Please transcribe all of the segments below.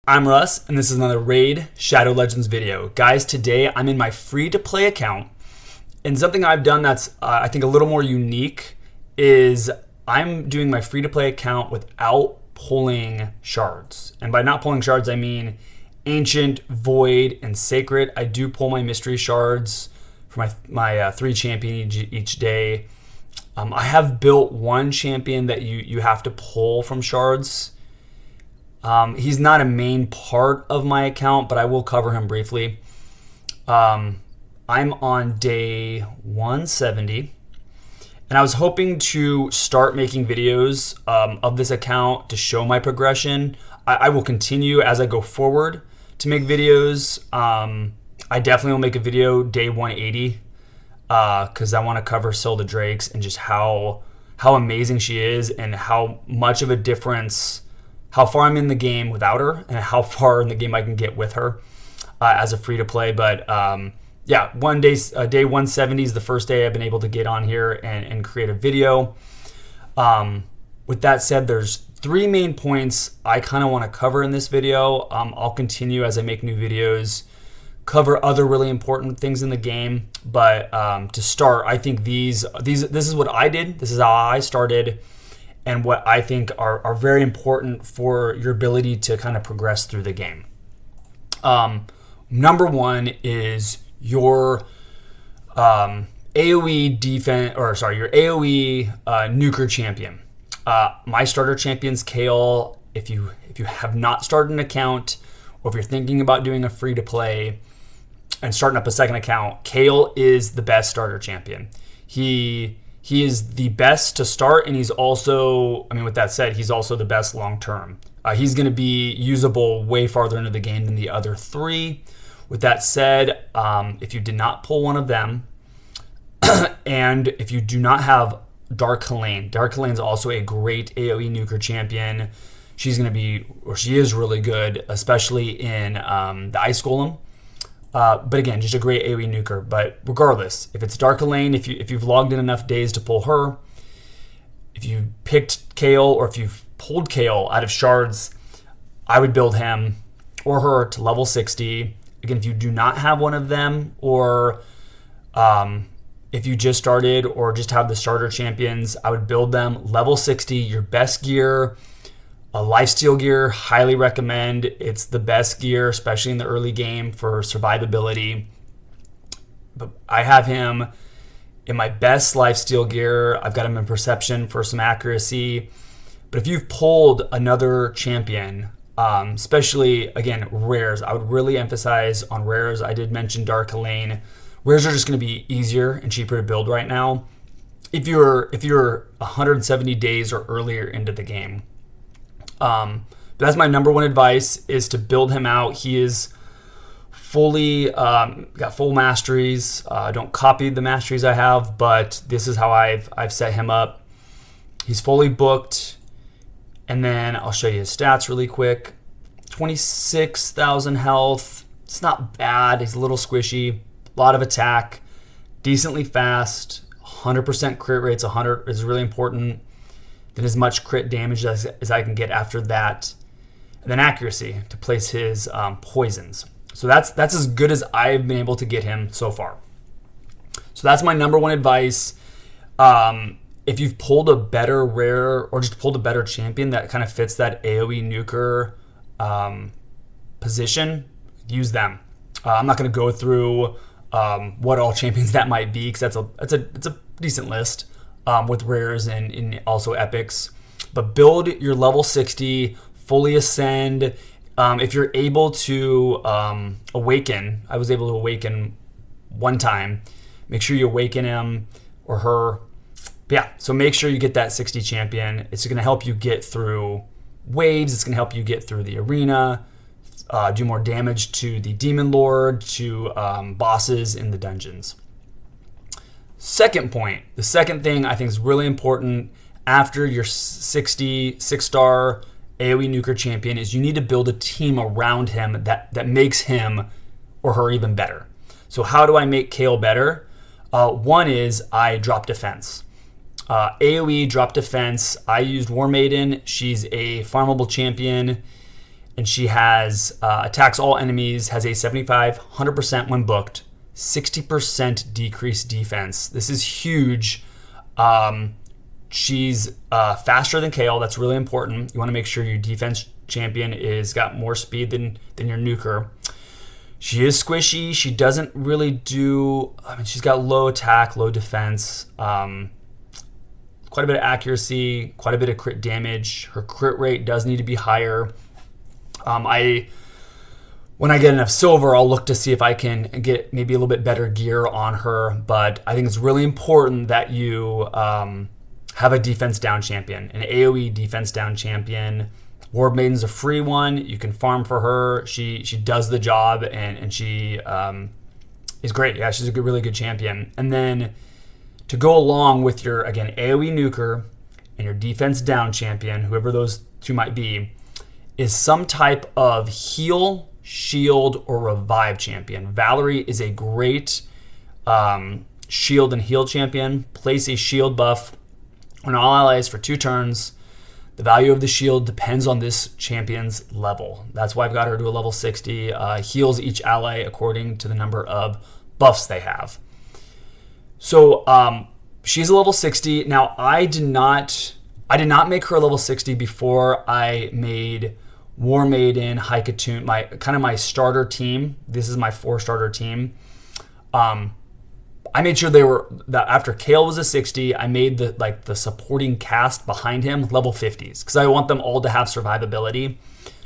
I'm Russ, and this is another Raid Shadow Legends video. Guys, today I'm in my free-to-play account, and something I've done that's, I think, a little more unique is I'm doing my free-to-play account without pulling shards. And by not pulling shards, I mean Ancient, Void, and Sacred. I do pull my Mystery Shards for my 3 champion each day. I have built one champion that you have to pull from shards. He's not a main part of my account, but I will cover him briefly. I'm on day 170, and I was hoping to start making videos of this account to show my progression. I will continue as I go forward to make videos. I definitely will make a video day 180 because I want to cover Silda Drakes and just how amazing she is and how much of a difference, how far I'm in the game without her and how far in the game I can get with her as a free-to-play. But yeah, day 170 is the first day I've been able to get on here and create a video. With that said, there's 3 main points I kind of want to cover in this video. I'll continue as I make new videos, cover other really important things in the game. But to start, I think this is what I did. This is how I started, and what I think are very important for your ability to kind of progress through the game. Number 1 is your AoE defense, your AoE nuker champion. My starter champion's Kayle. If you have not started an account, or if you're thinking about doing a free to play and starting up a second account, Kayle is the best starter champion. He is the best to start, and he's also, with that said, he's also the best long term. He's going to be usable way farther into the game than the other 3. With that said, if you did not pull one of them, and if you do not have Dark Helene is also a great AoE nuker champion. She's going to be, or she is really good, especially in the Ice Golem. But again, just a great AoE nuker. But regardless, if it's Dark Helene, if you've logged in enough days to pull her, if you picked Kayle or if you've pulled Kayle out of shards, I would build him or her to level 60. Again, if you do not have one of them, or if you just started or just have the starter champions, I would build them level 60, your best gear. Lifesteal gear, highly recommend. It's the best gear, especially in the early game for survivability. But I have him in my best lifesteal gear. I've got him in perception for some accuracy. But if you've pulled another champion, especially, again, rares, I would really emphasize on rares. I did mention Dark Helene. Rares are just going to be easier and cheaper to build right now if you're 170 days or earlier into the game. But that's my number 1 advice, is to build him out. He is fully got full masteries. Don't copy the masteries I have, but this is how I've set him up. He's fully booked, and then I'll show you his stats really quick. 26,000 health. It's not bad. He's a little squishy. A lot of attack, decently fast. 100% crit rates. 100 is really important. Then as much crit damage as I can get after that. And then accuracy to place his poisons. So that's as good as I've been able to get him so far. So that's my number 1 advice. If you've pulled a better rare or just pulled a better champion that kind of fits that AoE nuker position, use them. I'm not going to go through what all champions that might be, because it's a decent list. With rares and also epics. But build your level 60, fully ascend. If you're able to awaken, I was able to awaken one time. Make sure you awaken him or her. But yeah, so make sure you get that 60 champion. It's going to help you get through waves. It's going to help you get through the arena, do more damage to the Demon Lord, to bosses in the dungeons. Second point, the second thing I think is really important after your 60 6-star AoE nuker champion is you need to build a team around him that makes him or her even better. So how do I make Kayle better? One is I drop defense. AoE drop defense. I used War Maiden. She's a farmable champion. and she has attacks all enemies, has a 75, 100% when booked, 60% decreased defense. This is huge. She's faster than Kayle. That's really important. You want to make sure your defense champion is got more speed than your nuker. She is squishy. She doesn't really do... she's got low attack, low defense, quite a bit of accuracy, quite a bit of crit damage. Her crit rate does need to be higher. When I get enough silver, I'll look to see if I can get maybe a little bit better gear on her. But I think it's really important that you have a defense down champion, an AoE defense down champion. Warp Maiden's a free one. You can farm for her. She does the job, and she is great. Yeah, she's a really good champion. And then to go along with your, again, AoE nuker and your defense down champion, whoever those two might be, is some type of heal, shield, or revive champion. Valerie is a great shield and heal champion. Place a shield buff on all allies for 2 turns. The value of the shield depends on this champion's level. That's why I've got her to a level 60. Heals each ally according to the number of buffs they have. So she's a level 60. Now I did not make her a level 60 before I made War Maiden, Haikatun, my starter team. This is my 4-starter team. I made sure that after Kayle was a 60, I made the supporting cast behind him level 50s because I want them all to have survivability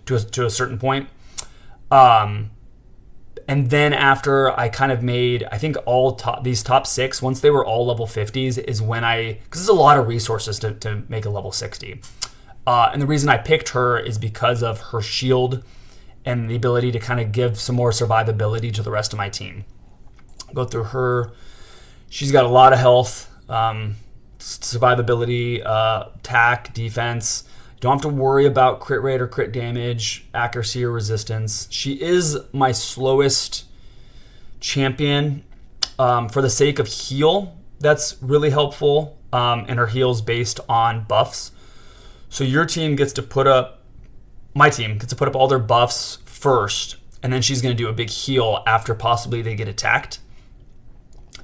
to a certain point. And then after I kind of made, I think these top 6, once they were all level 50s, is when because there's a lot of resources to make a level 60. And the reason I picked her is because of her shield and the ability to kind of give some more survivability to the rest of my team. Go through her. She's got a lot of health, survivability, attack, defense. Don't have to worry about crit rate or crit damage, accuracy or resistance. She is my slowest champion. For the sake of heal, that's really helpful. And her heal's based on buffs. So my team gets to put up all their buffs first, and then she's going to do a big heal after possibly they get attacked.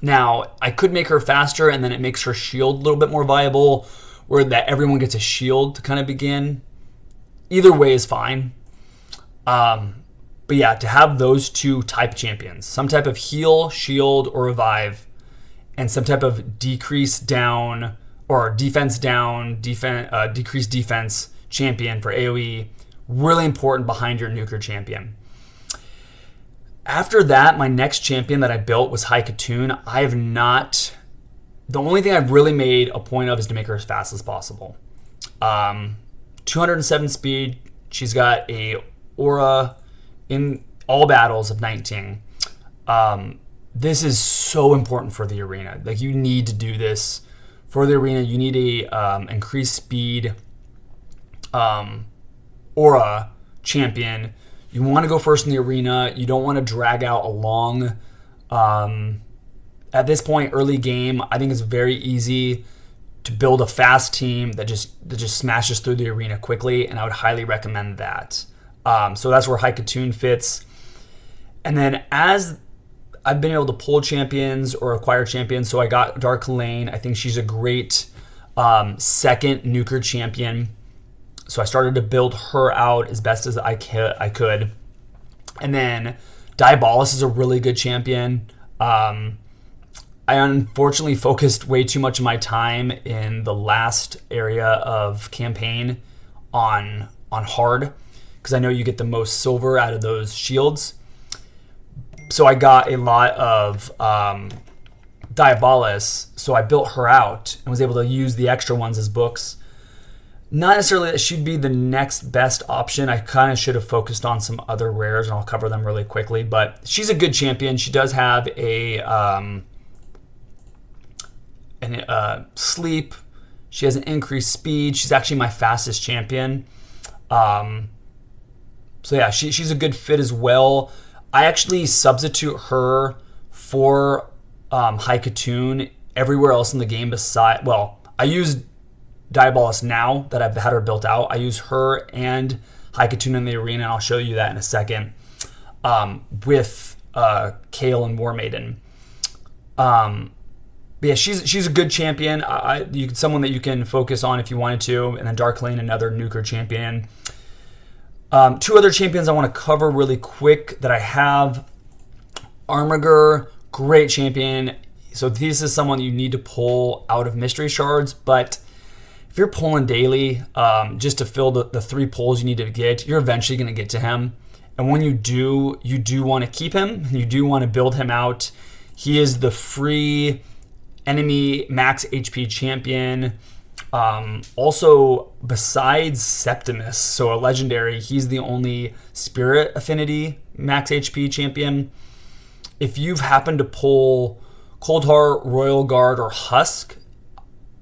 Now, I could make her faster, and then it makes her shield a little bit more viable, where that everyone gets a shield to kind of begin. Either way is fine. But yeah, to have those 2 type champions, some type of heal, shield, or revive, and some type of decrease down or defense down, decreased defense champion for AoE, really important behind your nuker champion. After that, my next champion that I built was Haikatun. The only thing I've really made a point of is to make her as fast as possible. 207 speed. She's got a aura in all battles of 19. This is so important for the arena. Like, you need to do this for the arena. You need a increased speed aura champion. You want to go first in the arena. You don't want to drag out a long. At this point, early game, I think it's very easy to build a fast team that just smashes through the arena quickly, and I would highly recommend that. So that's where Haikatun fits. And then as I've been able to pull champions or acquire champions, so I got Dark Elaine. I think she's a great second nuker champion. So I started to build her out as best as I could. And then Diabolus is a really good champion. I unfortunately focused way too much of my time in the last area of campaign on hard, because I know you get the most silver out of those shields. So I got a lot of Diabolus, so I built her out and was able to use the extra ones as books. Not necessarily that she'd be the next best option. I kind of should have focused on some other rares, and I'll cover them really quickly. But she's a good champion. She does have a sleep. She has an increased speed. She's actually my fastest champion. So yeah, she's a good fit as well. I actually substitute her for Haikatun everywhere else in the game beside. Well, I use Diabolus now that I've had her built out. I use her and Haikatuna in the arena, and I'll show you that in a second, with Kayle and War Maiden. But yeah, she's a good champion. Someone that you can focus on if you wanted to. And then Dark Lane, another nuker champion. Two other champions I want to cover really quick that I have. Armiger, great champion. So this is someone you need to pull out of mystery shards. But if you're pulling daily, just to fill the 3 pulls you need to get, you're eventually going to get to him. And when you do want to keep him. You do want to build him out. He is the free enemy max HP champion. Also, besides Septimus, so a legendary, he's the only spirit affinity max HP champion. If you've happened to pull Coldheart, Royal Guard, or Husk,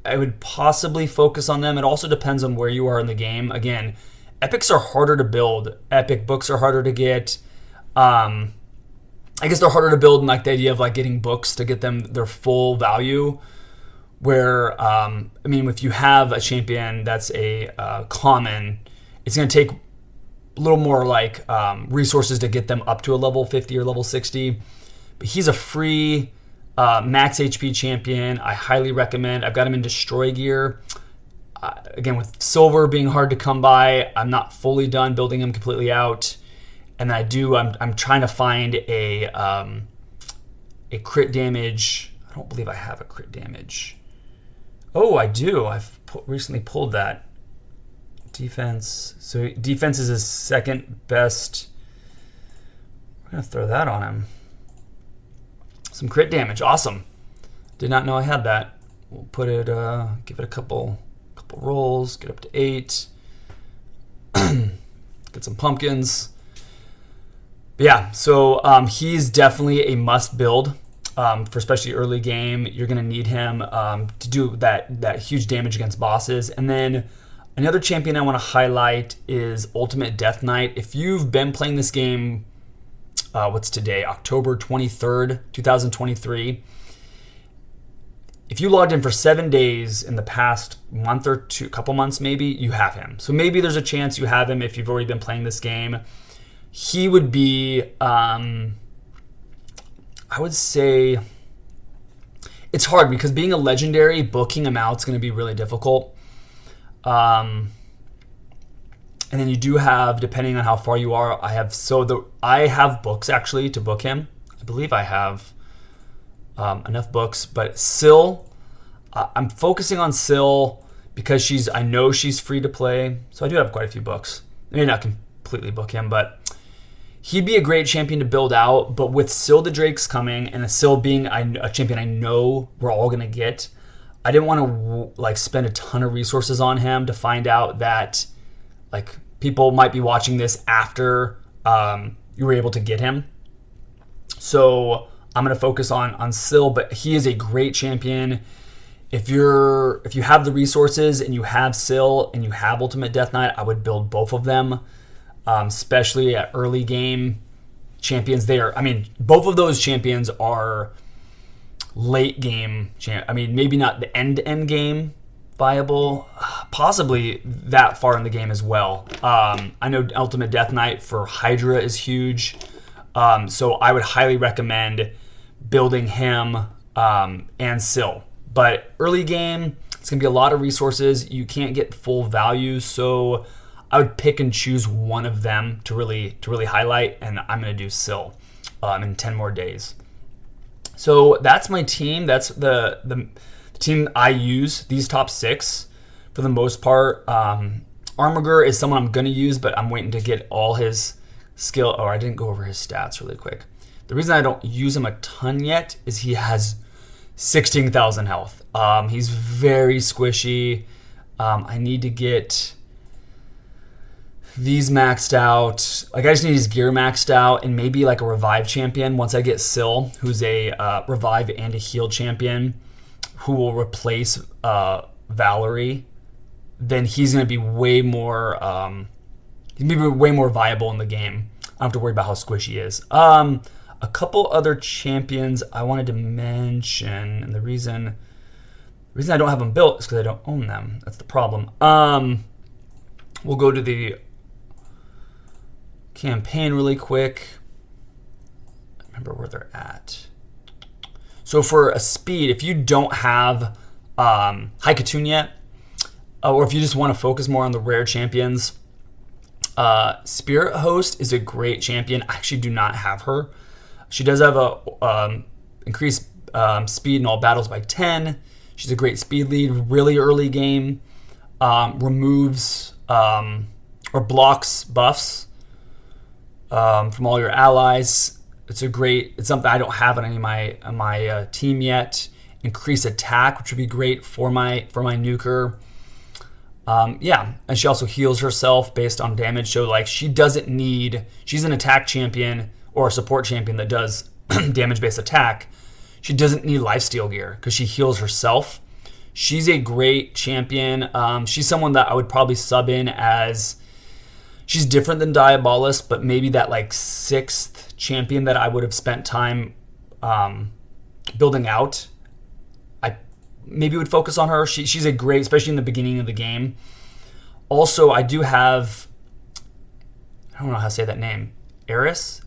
I would possibly focus on them. It also depends on where you are in the game. Again, epics are harder to build. Epic books are harder to get. I guess they're harder to build in like the idea of like getting books to get them their full value. Where, if you have a champion that's a common, it's going to take a little more like resources to get them up to a level 50 or level 60. But he's a free max HP champion. I highly recommend. I've got him in Destroy gear. Again, with silver being hard to come by, I'm not fully done building him completely out. And I'm trying to find a crit damage. I don't believe I have a crit damage. Oh, I do. I've recently pulled that. Defense. So defense is his second best. We're going to throw that on him. Some crit damage. Awesome. Did not know I had that. We'll put it, give it a couple rolls, get up to 8. Get some pumpkins. But yeah, so he's definitely a must build for especially early game. You're going to need him to do that huge damage against bosses. And then another champion I want to highlight is Ultimate Death Knight. If you've been playing this game, what's today? October 23rd, 2023. If you logged in for 7 days in the past month or two, couple months maybe, you have him. So maybe there's a chance you have him if you've already been playing this game. He would be, I would say, it's hard because being a legendary, booking him out is going to be really difficult. And then you do have, depending on how far you are, I have books actually to book him. I believe I have enough books, but Syl, I'm focusing on Syl because I know she's free to play. So I do have quite a few books. I may not completely book him, but he'd be a great champion to build out. But with Syl the Drakes coming and Syl being a champion I know we're all going to get, I didn't want to spend a ton of resources on him to find out that people might be watching this after you were able to get him. So I'm going to focus on Syl, but he is a great champion. If you have the resources and you have Syl and you have Ultimate Death Knight, I would build both of them, especially at early game champions. Both of those champions are late game. Maybe not the end game viable, possibly that far in the game as well. I know Ultimate Death Knight for Hydra is huge, so I would highly recommend building him and Syl. But early game, it's going to be a lot of resources. You can't get full value, so I would pick and choose one of them to really highlight, and I'm going to do Syl in 10 more days. So that's my team. That's the team I use, these top 6 for the most part. Armiger is someone I'm going to use, but I'm waiting to get all his skill. Oh, I didn't go over his stats really quick. The reason I don't use him a ton yet is he has 16,000 health. He's very squishy. I need to get these maxed out. I just need his gear maxed out and maybe a revive champion once I get Syl, who's a revive and a heal champion who will replace Valerie. Then he's going to be way more viable in the game. I don't have to worry about how squishy he is. A couple other champions I wanted to mention, and the reason I don't have them built is because I don't own them. That's the problem. We'll go to the campaign really quick. Remember where they're at. So for a speed, if you don't have High Khatun yet, or if you just want to focus more on the rare champions, Spirit Host is a great champion. I actually do not have her. She does have a increased speed in all battles by 10. She's a great speed lead, really early game. Removes or blocks buffs from all your allies. It's something I don't have on any of my team yet. Increase attack, which would be great for my nuker. And she also heals herself based on damage. So like she's an attack champion or a support champion that does damage based attack. She doesn't need lifesteal gear because she heals herself. She's a great champion. She's someone that I would probably sub in as, she's different than Diabolus, but maybe that like 6th champion that I would have spent time building out. I maybe would focus on her. She's a great, especially in the beginning of the game. Also, I do have, I don't know how to say that name, Arius.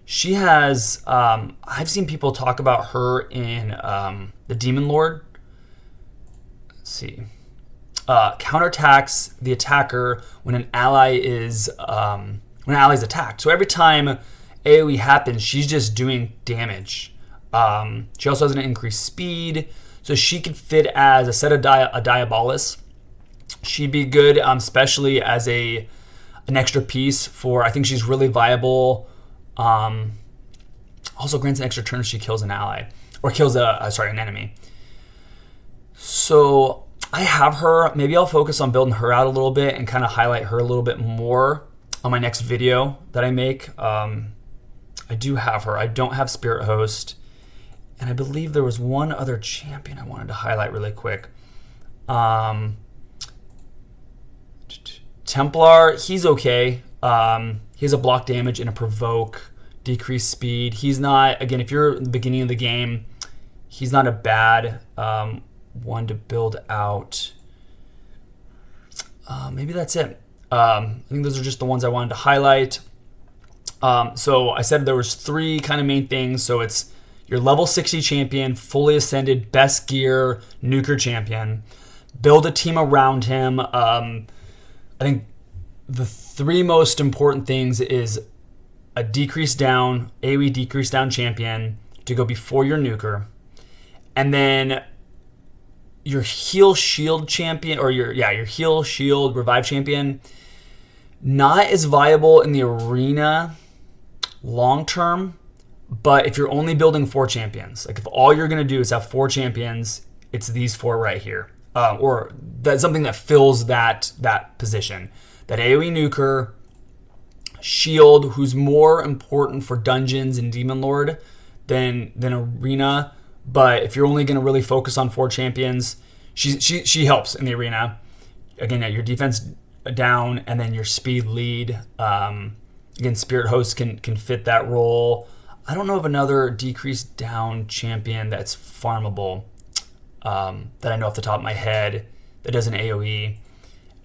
She has, I've seen people talk about her in the Demon Lord. Let's see. Counterattacks the attacker when an ally is attacked. So every time AoE happens, she's just doing damage. She also has an increased speed, so she could fit as a set of a Diabolus. She'd be good, especially as an extra piece for. I think she's really viable. Also grants an extra turn if she kills an ally or kills an enemy. So I have her. Maybe I'll focus on building her out a little bit and kind of highlight her a little bit more on my next video that I make. I do have her. I don't have Spirit Host. And I believe there was one other champion I wanted to highlight really quick. Templar, he's okay. He has a block damage and a provoke, decreased speed. He's not, again, if you're in the beginning of the game, he's not a bad one to build out. Maybe that's it. I think those are just the ones I wanted to highlight. So I said there was 3 kind of main things. So it's your level 60 champion, fully ascended, best gear, nuker champion. Build a team around him. I think the 3 most important things is a AoE decrease down champion to go before your nuker. And then your heal shield champion, or your heal shield revive champion, not as viable in the arena long term, but if you're only building 4 champions, like if all you're going to do is have 4 champions, it's these 4 right here. Or that's something that fills that position. That AoE nuker, shield, who's more important for dungeons and Demon Lord than arena. But if you're only going to really focus on 4 champions, she helps in the arena. Again, your defense down and then your speed lead. Again, Spirit Host can fit that role. I don't know of another decreased down champion that's farmable that I know off the top of my head that does an AoE.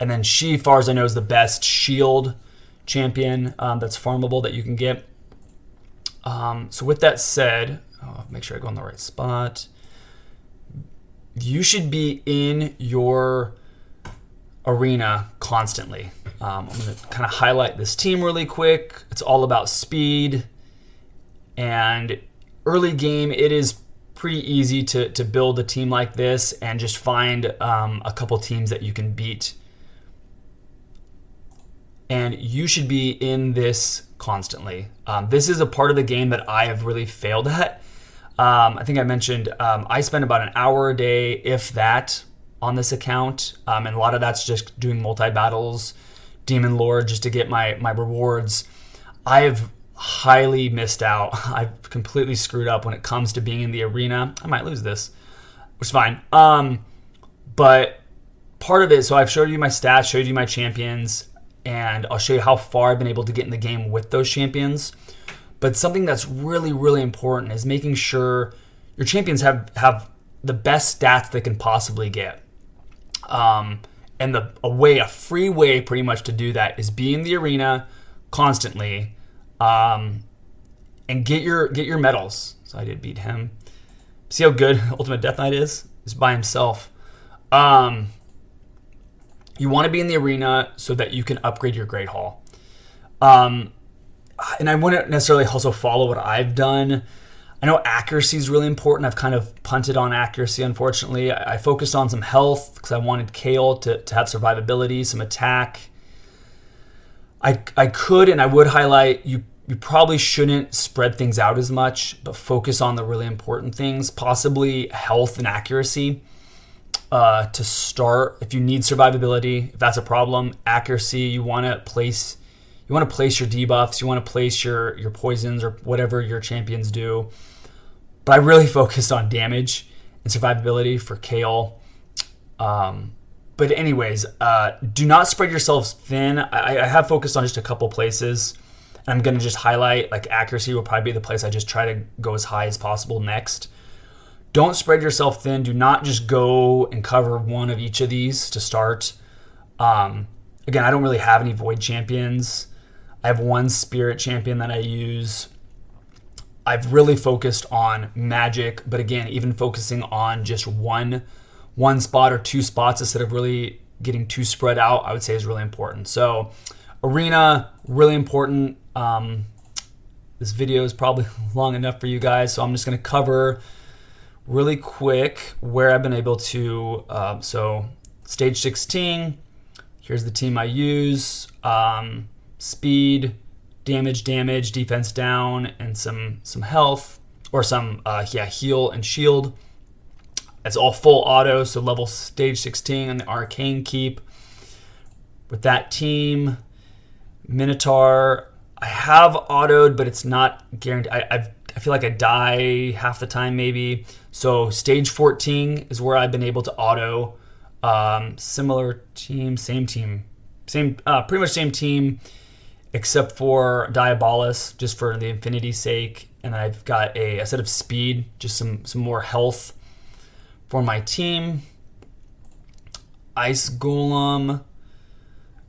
And then she, far as I know, is the best shield champion that's farmable that you can get. So with that said, make sure I go in the right spot. You should be in your arena constantly. I'm going to kind of highlight this team really quick. It's all about speed. And early game, it is pretty easy to build a team like this and just find a couple teams that you can beat. And you should be in this constantly. This is a part of the game that I have really failed at. I think I mentioned I spend about an hour a day, if that, on this account. And a lot of that's just doing multi-battles, Demon Lord, just to get my rewards. I have highly missed out. I've completely screwed up when it comes to being in the arena. I might lose this, which is fine. But part of it, so I've showed you my stats, showed you my champions, and I'll show you how far I've been able to get in the game with those champions. But something that's really, really important is making sure your champions have the best stats they can possibly get. And And a free way pretty much to do that is be in the arena constantly, and get your medals. So I did beat him. See how good Ultimate Death Knight is? He's by himself. You want to be in the arena so that you can upgrade your Great Hall. And I wouldn't necessarily also follow what I've done. I know accuracy is really important. I've kind of punted on accuracy, unfortunately. I focused on some health because I wanted Kayle to have survivability, some attack. I could and I would highlight you probably shouldn't spread things out as much, but focus on the really important things, possibly health and accuracy to start. If you need survivability, if that's a problem, accuracy, you want to place your debuffs, you want to place your poisons or whatever your champions do. But I really focused on damage and survivability for Kayle. But anyways, do not spread yourselves thin. I have focused on just a couple places. And I'm going to just highlight, like, accuracy will probably be the place I just try to go as high as possible next. Don't spread yourself thin. Do not just go and cover one of each of these to start. Again, I don't really have any Void champions. I have one Spirit champion that I use. I've really focused on Magic, but again, even focusing on just one spot or two spots instead of really getting too spread out, I would say is really important. So arena, really important. This video is probably long enough for you guys, so I'm just going to cover really quick where I've been able to. So stage 16, here's the team I use. Speed, damage, defense down, and some health, or some heal and shield. It's all full auto, so level stage 16 on the Arcane Keep. With that team, Minotaur, I have autoed, but it's not guaranteed. I feel like I die half the time maybe. So stage 14 is where I've been able to auto. Similar team, pretty much same team, except for Diabolus, just for the infinity's sake. And I've got a set of speed, just some more health for my team. Ice Golem,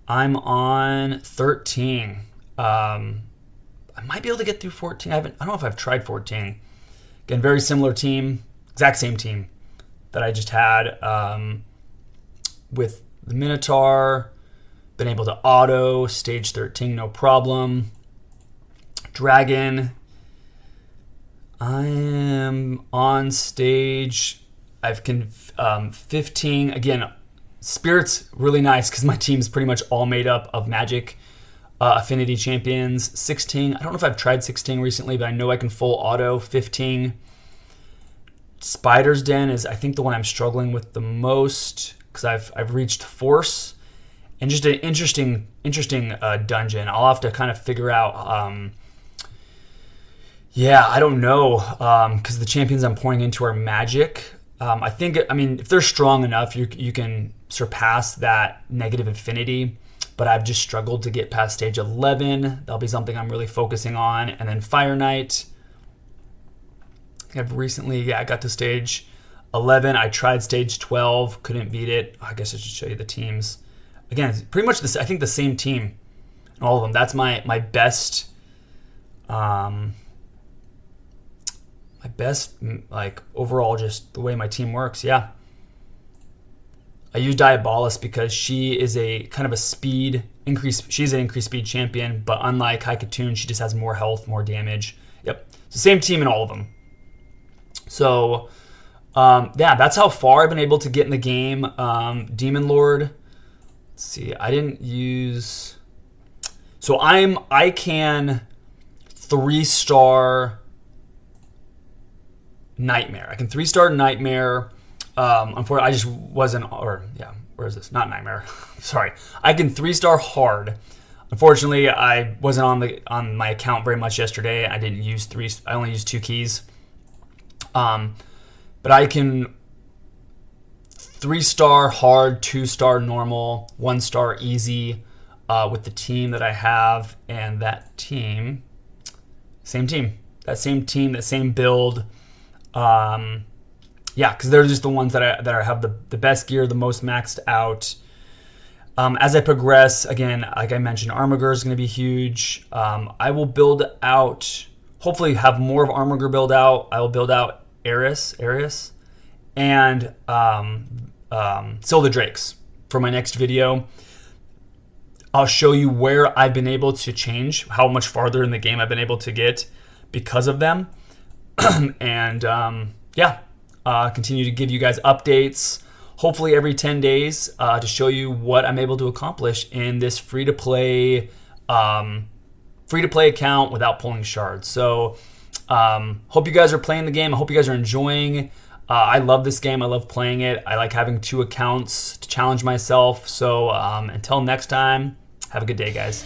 I'm on 13. I might be able to get through 14. I don't know if I've tried 14. Again, very similar team, exact same team that I just had with the Minotaur. Been able to auto stage 13, no problem. Dragon, I am on stage. I've 15. Again, Spirit's really nice because my team's pretty much all made up of Magic affinity champions. 16. I don't know if I've tried 16 recently, but I know I can full auto 15. Spider's Den is, I think, the one I'm struggling with the most because I've reached Force. And just an interesting dungeon. I'll have to kind of figure out. I don't know, because the champions I'm pouring into are Magic. If they're strong enough, you can surpass that negative affinity. But I've just struggled to get past stage 11. That'll be something I'm really focusing on. And then Fire Knight. I've recently, got to stage 11. I tried stage 12, couldn't beat it. I guess I should show you the teams. Again, it's pretty much I think the same team in all of them. That's my best, like, overall, just the way my team works. Yeah. I use Diabolus because she is a kind of a speed increase. She's an increased speed champion, but unlike Haikatoon, she just has more health, more damage. Yep. It's the same team in all of them. So, that's how far I've been able to get in the game. Demon Lord. Let's see, I didn't use. So I can 3-star Nightmare. I can 3-star Nightmare. Unfortunately, I just wasn't. Where is this? Not Nightmare. Sorry. I can 3-star Hard. Unfortunately, I wasn't on my account very much yesterday. I didn't use 3. I only used 2 keys. But I can 3-star Hard, 2-star normal, 1-star easy with the team that I have, and that team, same team, that same build. Because they're just the ones that I have the best gear, the most maxed out. As I progress, again, like I mentioned, Armiger is going to be huge. I will build out, hopefully have more of Armiger build out. I will build out Eris, and Silda Drakes for my next video. I'll show you where I've been able to change, how much farther in the game I've been able to get because of them. And continue to give you guys updates, hopefully every 10 days, to show you what I'm able to accomplish in this free-to-play account without pulling shards. So hope you guys are playing the game. I hope you guys are enjoying. I love this game. I love playing it. I like having 2 accounts to challenge myself. So until next time, have a good day, guys.